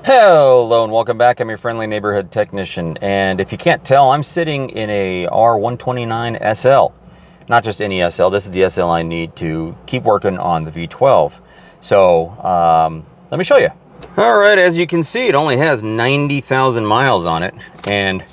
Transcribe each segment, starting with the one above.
Hello and welcome back. I'm your friendly neighborhood technician, and if you can't tell, I'm sitting in a R129 SL. Not just any SL, this is the SL I need to keep working on the V12. So let me show you. All right, as you can see, it only has 90,000 miles on it, and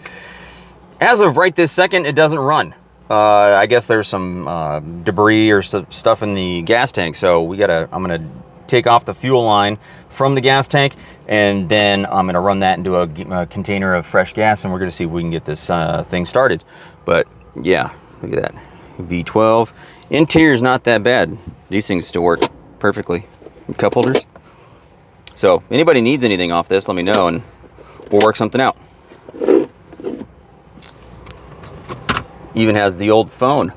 as of right this second, it doesn't run. I guess there's some debris or stuff in the gas tank, so I'm gonna take off the fuel line from the gas tank, and then I'm gonna run that into a container of fresh gas, and we're gonna see if we can get this thing started. But yeah, look at that. V12. Interior's not that bad. These things still work perfectly. Cup holders. So if anybody needs anything off this, let me know and we'll work something out. Even has the old phone.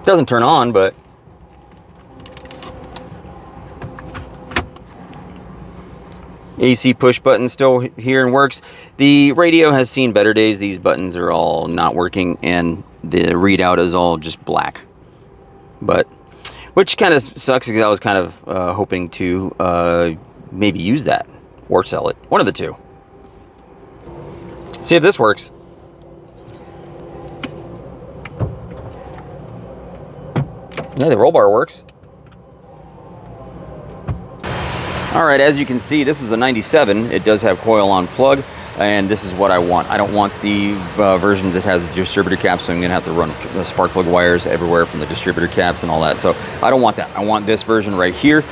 Doesn't turn on, but AC push button still here and works. The radio has seen better days. These buttons are all not working, and the readout is all just black. But which kind of sucks, because I was kind of hoping to maybe use that or sell it. One of the two. See if this works. Yeah, the roll bar works. All right, as you can see, this is a 97. It does have coil on plug, and this is what I want. I don't want the version that has distributor caps, so I'm gonna have to run spark plug wires everywhere from the distributor caps and all that. So I don't want that. I want this version right here,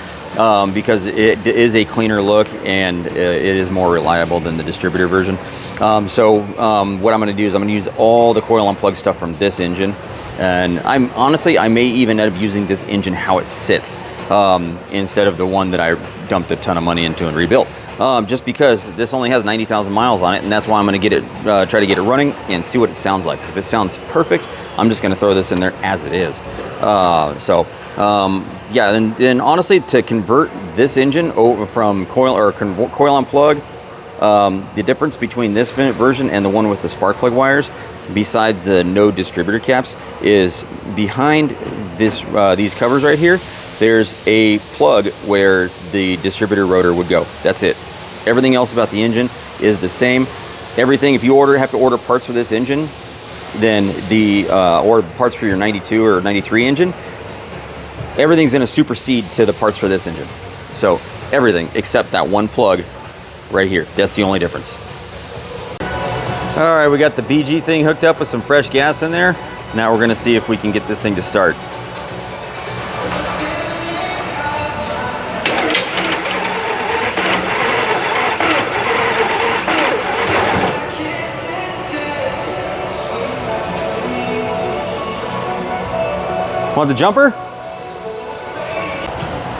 because it is a cleaner look and it is more reliable than the distributor version. What I'm gonna do is I'm gonna use all the coil on plug stuff from this engine. And I may even end up using this engine how it sits, instead of the one that I dumped a ton of money into and rebuilt. Just because this only has 90,000 miles on it, and that's why I'm gonna get it, try to get it running and see what it sounds like. 'Cause if it sounds perfect, I'm just gonna throw this in there as it is. Yeah, and then honestly, to convert this engine over from coil on plug, the difference between this version and the one with the spark plug wires, besides the no distributor caps, is behind this these covers right here, there's a plug where the distributor rotor would go. That's it. Everything else about the engine is the same. Everything, if you have to order parts for this engine, then or parts for your 92 or 93 engine, everything's gonna supersede to the parts for this engine. So everything except that one plug right here. That's the only difference. All right, we got the BG thing hooked up with some fresh gas in there. Now we're gonna see if we can get this thing to start. Want the jumper?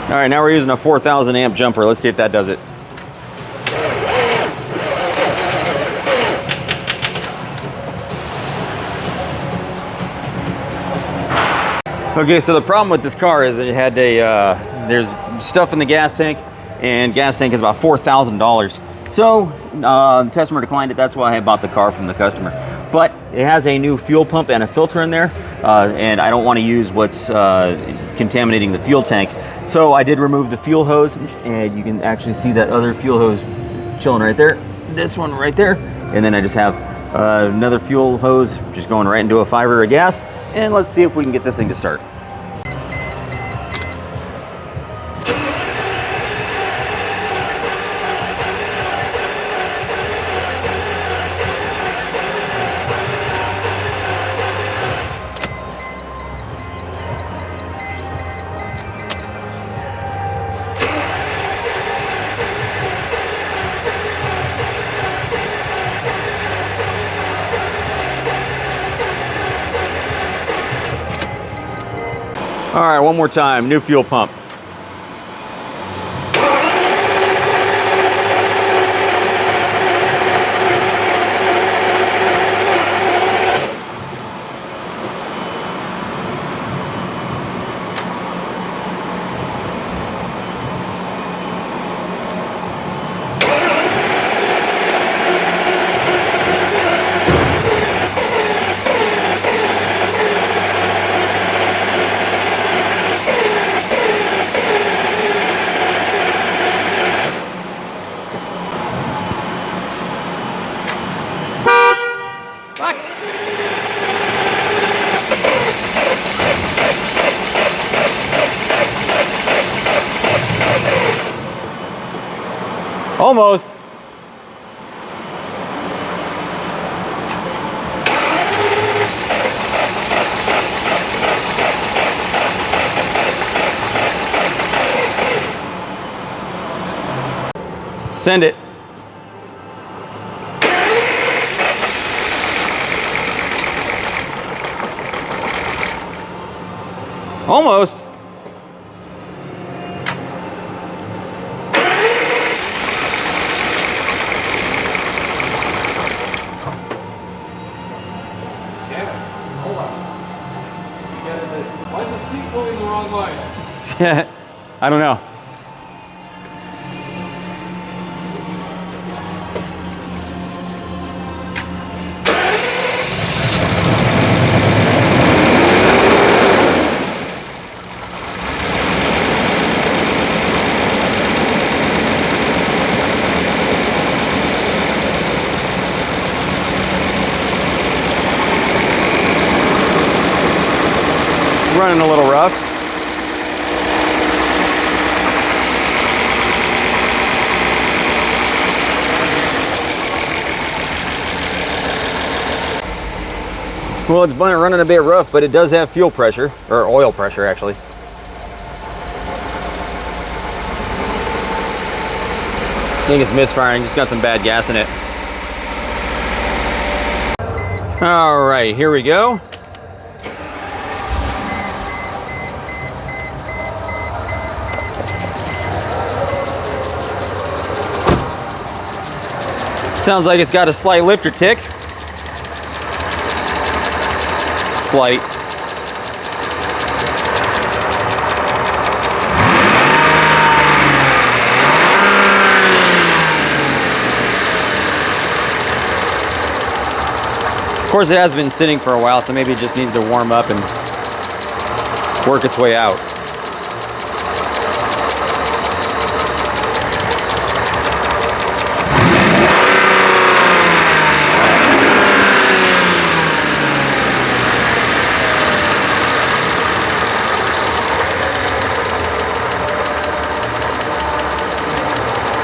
All right, now we're using a 4,000 amp jumper. Let's see if that does it. Okay, so the problem with this car is that it had there's stuff in the gas tank, and gas tank is about $4,000. So the customer declined it. That's why I bought the car from the customer. But it has a new fuel pump and a filter in there, and I don't want to use what's contaminating the fuel tank. So I did remove the fuel hose, and you can actually see that other fuel hose chilling right there. This one right there, and then I just have another fuel hose just going right into a 5-liter of gas. And let's see if we can get this thing to start. All right, one more time, new fuel pump. Almost. Send it. Almost. Why is the seat moving the wrong way? I don't know. Running a little rough. Well, it's running a bit rough, but it does have fuel pressure, or oil pressure actually. I think it's misfiring, just got some bad gas in it. All right, here we go. Sounds like it's got a slight lifter tick. Slight. Of course, it has been sitting for a while, so maybe it just needs to warm up and work its way out.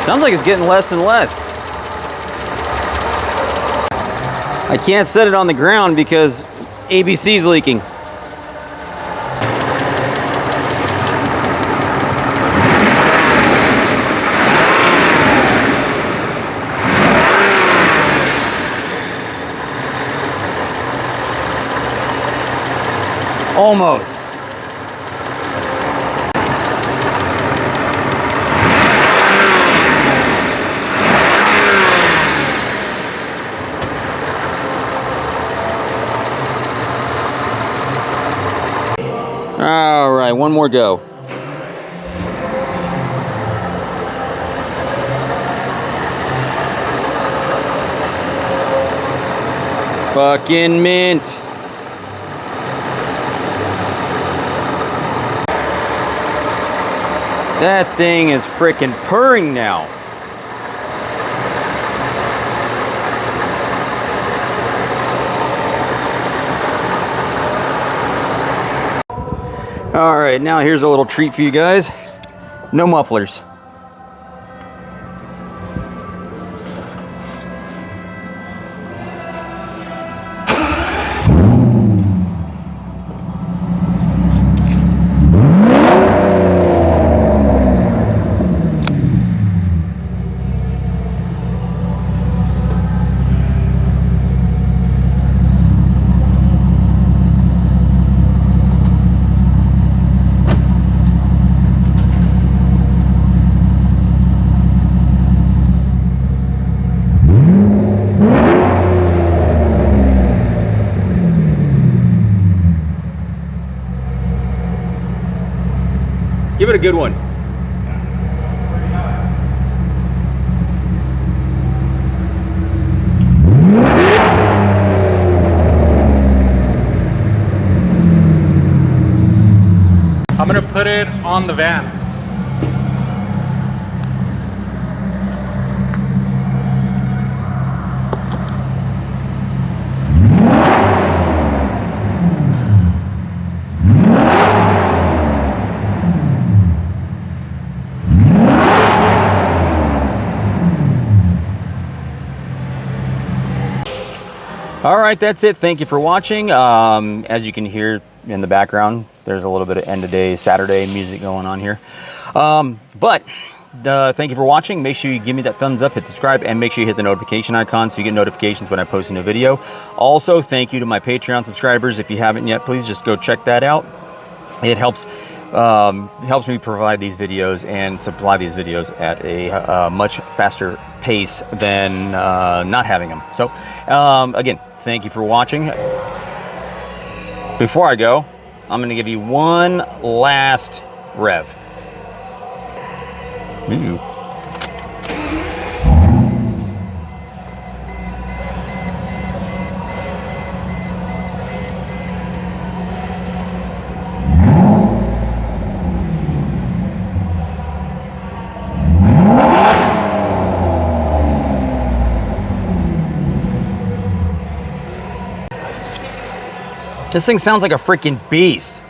Sounds like it's getting less and less. I can't set it on the ground because ABC's leaking. Almost. All right, one more go. Fucking mint. That thing is freaking purring now. All right, now here's a little treat for you guys. No mufflers. Give it a good one. I'm gonna put it on the van. All right, that's it. Thank you for watching. As you can hear in the background, there's a little bit of end of day Saturday music going on here. Thank you for watching. Make sure you give me that thumbs up, hit subscribe, and make sure you hit the notification icon so you get notifications when I post a new video. Also, thank you to my Patreon subscribers. If you haven't yet, please just go check that out. It helps me provide these videos and supply these videos at a much faster pace than not having them. So again, thank you for watching. Before I go, I'm going to give you one last rev. Ooh. This thing sounds like a freaking beast.